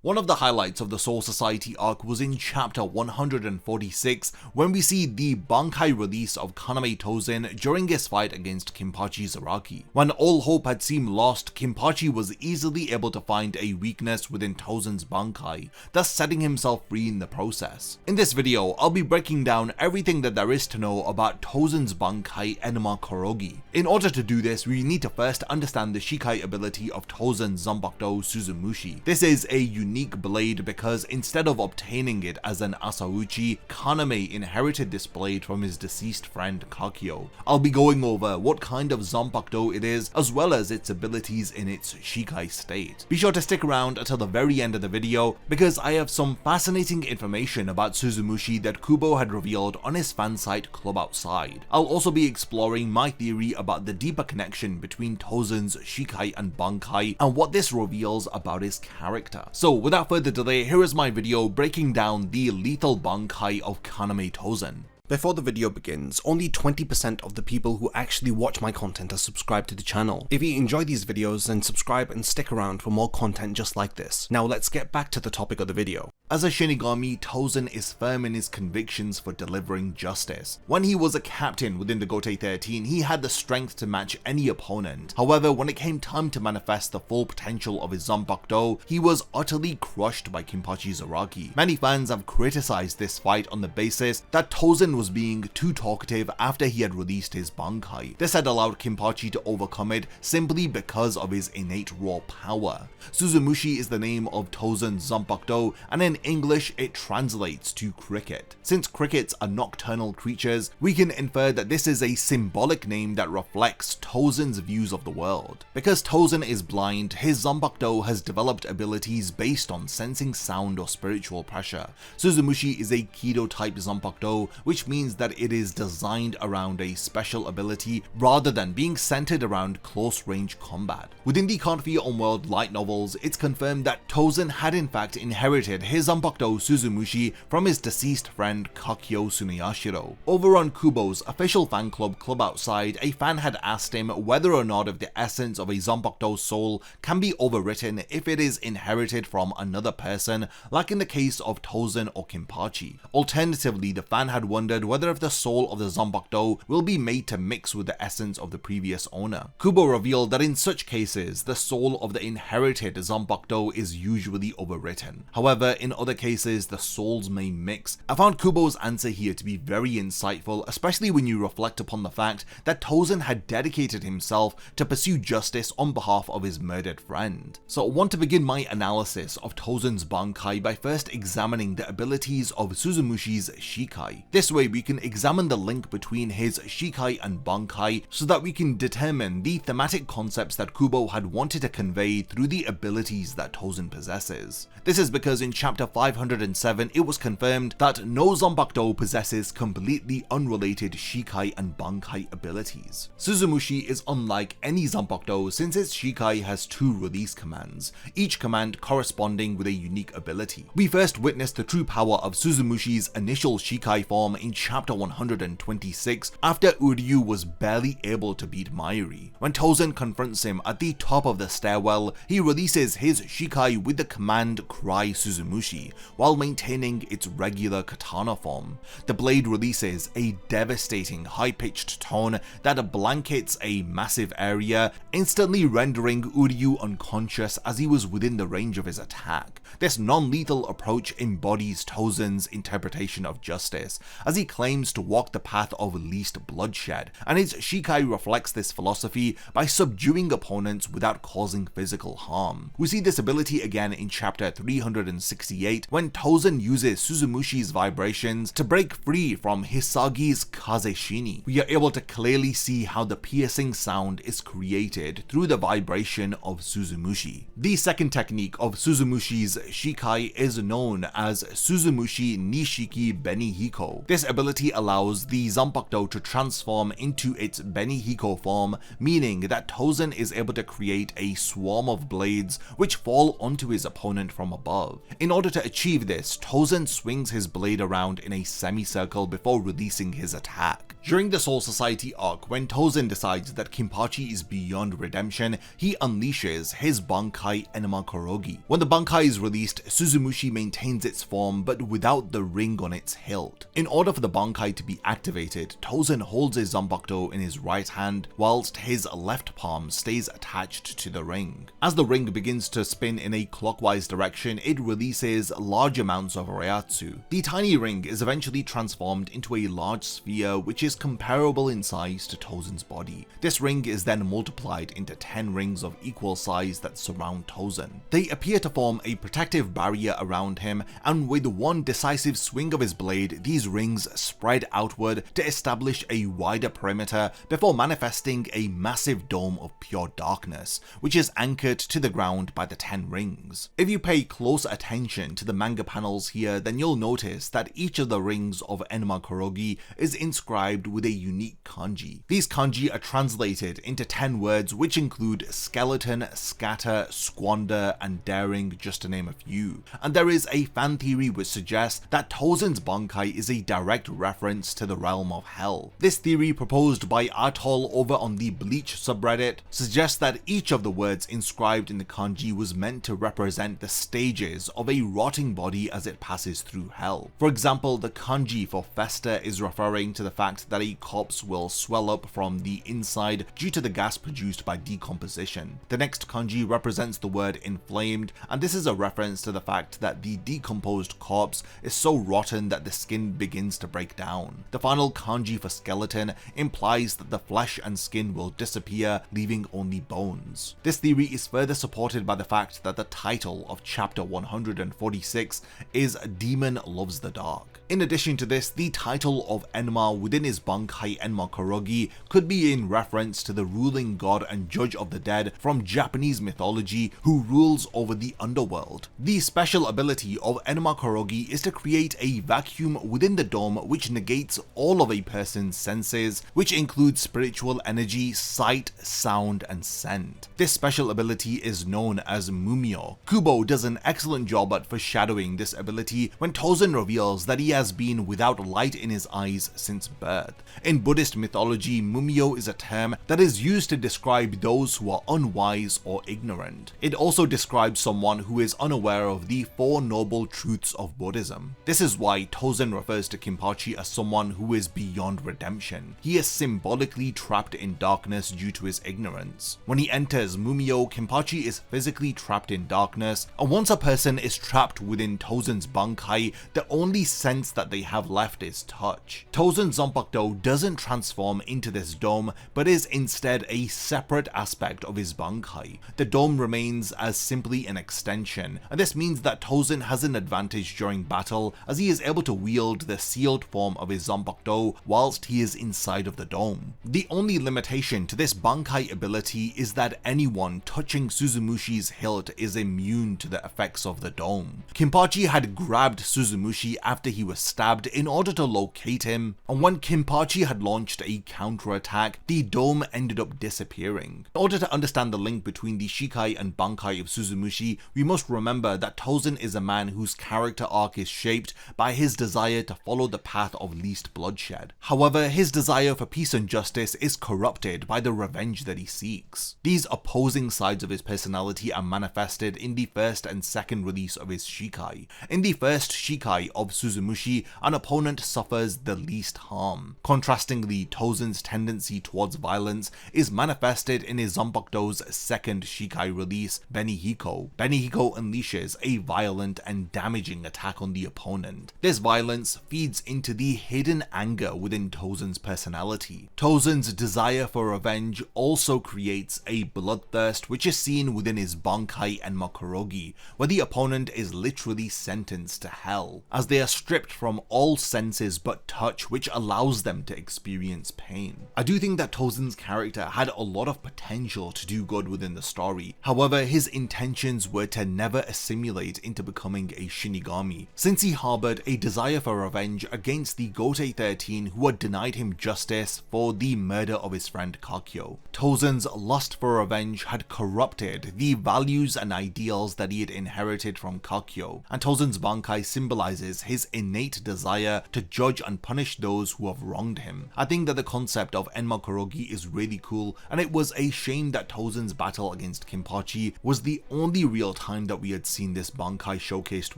One of the highlights of the Soul Society arc was in chapter 146 when we see the Bankai release of Kaname Tosen during his fight against Kinpachi Zaraki. When all hope had seemed lost, Kinpachi was easily able to find a weakness within Tosen's Bankai, thus setting himself free in the process. In this video, I'll be breaking down everything that there is to know about Tosen's Bankai Enma Korogi. In order to do this, we need to first understand the Shikai ability of Tosen's Zanpakutō Suzumushi. This is a unique blade because instead of obtaining it as an Asauchi, Kaname inherited this blade from his deceased friend Kakyō. I'll be going over what kind of Zanpakutō it is, as well as its abilities in its Shikai state. Be sure to stick around until the very end of the video because I have some fascinating information about Suzumushi that Kubo had revealed on his fan site Club Outside. I'll also be exploring my theory about the deeper connection between Tosen's Shikai and Bankai and what this reveals about his character. So without further delay, here is my video breaking down the lethal Bankai of Kaname Tosen. Before the video begins, only 20% of the people who actually watch my content are subscribed to the channel. If you enjoy these videos, then subscribe and stick around for more content just like this. Now let's get back to the topic of the video. As a Shinigami, Tosen is firm in his convictions for delivering justice. When he was a captain within the Gotei 13, he had the strength to match any opponent. However, when it came time to manifest the full potential of his Zanpakutō, he was utterly crushed by Kinpachi Zaraki. Many fans have criticized this fight on the basis that Tosen was being too talkative after he had released his Bankai. This had allowed Kinpachi to overcome it simply because of his innate raw power. Suzumushi is the name of Tosen's Zanpakutō, and in English it translates to cricket. Since crickets are nocturnal creatures, we can infer that this is a symbolic name that reflects Tosen's views of the world. Because Tosen is blind, his Zanpakutō has developed abilities based on sensing sound or spiritual pressure. Suzumushi is a Kido type Zanpakutō, which means that it is designed around a special ability rather than being centered around close range combat. Within the Kanfi on-world light novels, it's confirmed that Tosen had in fact inherited his Zanpakutō Suzumushi from his deceased friend Kakyō Tsuneyashiro. Over on Kubo's official fan club Club Outside, a fan had asked him whether or not if the essence of a Zanpakutō soul can be overwritten if it is inherited from another person, like in the case of Tosen or Kinpachi. Alternatively, the fan had wondered whether if the soul of the Zanpakutō will be made to mix with the essence of the previous owner. Kubo revealed that in such cases, the soul of the inherited Zanpakutō is usually overwritten. However, in other cases, the souls may mix. I found Kubo's answer here to be very insightful, especially when you reflect upon the fact that Tosen had dedicated himself to pursue justice on behalf of his murdered friend. So I want to begin my analysis of Tosen's Bankai by first examining the abilities of Suzumushi's Shikai. This way we can examine the link between his Shikai and Bankai so that we can determine the thematic concepts that Kubo had wanted to convey through the abilities that Tosen possesses. This is because in chapter 507 it was confirmed that no Zanpakutō possesses completely unrelated Shikai and Bankai abilities. Suzumushi is unlike any Zanpakutō since its Shikai has two release commands, each command corresponding with a unique ability. We first witnessed the true power of Suzumushi's initial Shikai form in chapter 126 after Uryu was barely able to beat Mayuri. When Tosen confronts him at the top of the stairwell, he releases his Shikai with the command Cry Suzumushi while maintaining its regular katana form. The blade releases a devastating high-pitched tone that blankets a massive area, instantly rendering Uryu unconscious as he was within the range of his attack. This non-lethal approach embodies Tosen's interpretation of justice, as he claims to walk the path of least bloodshed, and his Shikai reflects this philosophy by subduing opponents without causing physical harm. We see this ability again in chapter 368 when Tosen uses Suzumushi's vibrations to break free from Hisagi's Kazeshini. We are able to clearly see how the piercing sound is created through the vibration of Suzumushi. The second technique of Suzumushi's Shikai is known as Suzumushi Nishiki Benihiko. This ability allows the Zanpakutō to transform into its Benihiko form, meaning that Tōsen is able to create a swarm of blades which fall onto his opponent from above. In order to achieve this, Tōsen swings his blade around in a semicircle before releasing his attack. During the Soul Society arc, when Tōsen decides that Kinpachi is beyond redemption, he unleashes his Bankai Enma Korogi. When the Bankai is released, Suzumushi maintains its form but without the ring on its hilt. In order for the Bankai to be activated, Tōsen holds his Zanpakutō in his right hand whilst his left palm stays attached to the ring. As the ring begins to spin in a clockwise direction, it releases large amounts of Reiatsu. The tiny ring is eventually transformed into a large sphere which is comparable in size to Tōsen's body. This ring is then multiplied into 10 rings of equal size that surround Tōsen. They appear to form a protective barrier around him, and with one decisive swing of his blade, these rings spread outward to establish a wider perimeter before manifesting a massive dome of pure darkness, which is anchored to the ground by the 10 rings. If you pay close attention to the manga panels here, then you'll notice that each of the rings of Enma Korogi is inscribed with a unique kanji. These kanji are translated into 10 words which include skeleton, scatter, squander, and daring, just to name a few. And there is a fan theory which suggests that Tōsen's Bankai is a direct reference to the realm of hell. This theory, proposed by Atoll over on the Bleach subreddit, suggests that each of the words inscribed in the kanji was meant to represent the stages of a rotting body as it passes through hell. For example, the kanji for fester is referring to the fact that a corpse will swell up from the inside due to the gas produced by decomposition. The next kanji represents the word inflamed, and this is a reference to the fact that the decomposed corpse is so rotten that the skin begins to break down. The final kanji for skeleton implies that the flesh and skin will disappear, leaving only bones. This theory is further supported by the fact that the title of chapter 146 is Demon Loves the Dark. In addition to this, the title of Enma within his Bankai Enma Korogi could be in reference to the ruling god and judge of the dead from Japanese mythology who rules over the underworld. The special ability of Enma Korogi is to create a vacuum within the dome which negates all of a person's senses, which includes spiritual energy, sight, sound, and scent. This special ability is known as Mumio. Kubo does an excellent job at foreshadowing this ability when Tōsen reveals that he has been without light in his eyes since birth. In Buddhist mythology, Mumio is a term that is used to describe those who are unwise or ignorant. It also describes someone who is unaware of the Four Noble Truths of Buddhism. This is why Tōsen refers to Kinpachi as someone who is beyond redemption. He is symbolically trapped in darkness due to his ignorance. When he enters Mumio, Kinpachi is physically trapped in darkness, and once a person is trapped within Tōsen's Bankai, the only sense that they have left is touch. Tōsen's Zanpakutō doesn't transform into this dome, but is instead a separate aspect of his Bankai. The dome remains as simply an extension, and this means that Tōsen has an advantage during battle as he is able to wield the sealed form of his Zanpakutō whilst he is inside of the dome. The only limitation to this Bankai ability is that anyone touching Suzumushi's hilt is immune to the effects of the dome. Kinpachi had grabbed Suzumushi after he was stabbed in order to locate him, and when Kinpachi had launched a counterattack, the dome ended up disappearing. In order to understand the link between the Shikai and Bankai of Suzumushi, we must remember that Tōsen is a man whose character arc is shaped by his desire to follow the path of least bloodshed. However, his desire for peace and justice is corrupted by the revenge that he seeks. These opposing sides of his personality are manifested in the first and second release of his Shikai. In the first Shikai of Suzumushi, an opponent suffers the least harm. Contrastingly, Tōsen's tendency towards violence is manifested in his Zanpakutō's second Shikai release, Benihiko. Benihiko unleashes a violent and damaging attack on the opponent. This violence feeds into the hidden anger within Tōsen's personality. Tōsen's desire for revenge also creates a bloodthirst which is seen within his Bankai Enma Korogi, where the opponent is literally sentenced to hell, as they are stripped from all senses but touch, which allows them to experience pain. I do think that Tōsen's character had a lot of potential to do good within the story. However, his intentions were to never assimilate into becoming a Shinigami. Since he harbored a desire for revenge, a against the Gotei 13 who had denied him justice for the murder of his friend Kakyō. Tosen's lust for revenge had corrupted the values and ideals that he had inherited from Kakyō, and Tosen's Bankai symbolizes his innate desire to judge and punish those who have wronged him. I think that the concept of Enma Korogi is really cool, and it was a shame that Tosen's battle against Kinpachi was the only real time that we had seen this Bankai showcased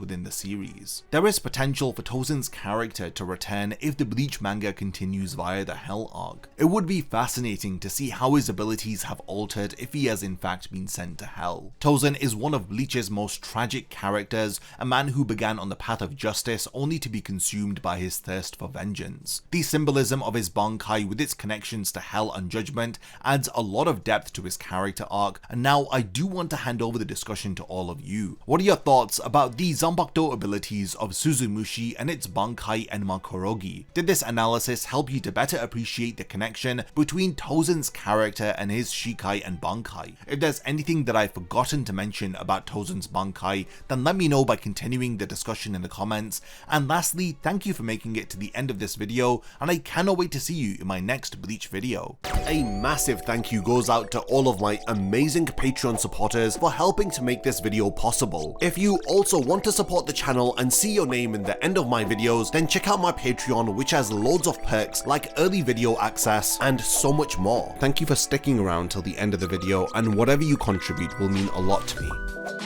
within the series. There is potential for Tosen's character to return if the Bleach manga continues via the Hell arc. It would be fascinating to see how his abilities have altered if he has in fact been sent to Hell. Tosen is one of Bleach's most tragic characters, a man who began on the path of justice only to be consumed by his thirst for vengeance. The symbolism of his Bankai with its connections to Hell and Judgment adds a lot of depth to his character arc, and now I do want to hand over the discussion to all of you. What are your thoughts about the Zanpakutō abilities of Suzumushi and its Bankai Enma Korogi? Did this analysis help you to better appreciate the connection between Tosen's character and his Shikai and Bankai? If there's anything that I've forgotten to mention about Tosen's Bankai, then let me know by continuing the discussion in the comments. And lastly, thank you for making it to the end of this video, and I cannot wait to see you in my next Bleach video. A massive thank you goes out to all of my amazing Patreon supporters for helping to make this video possible. If you also want to support the channel and see your name in the end of my videos, then check out my Patreon, which has loads of perks like early video access and so much more. Thank you for sticking around till the end of the video, and whatever you contribute will mean a lot to me.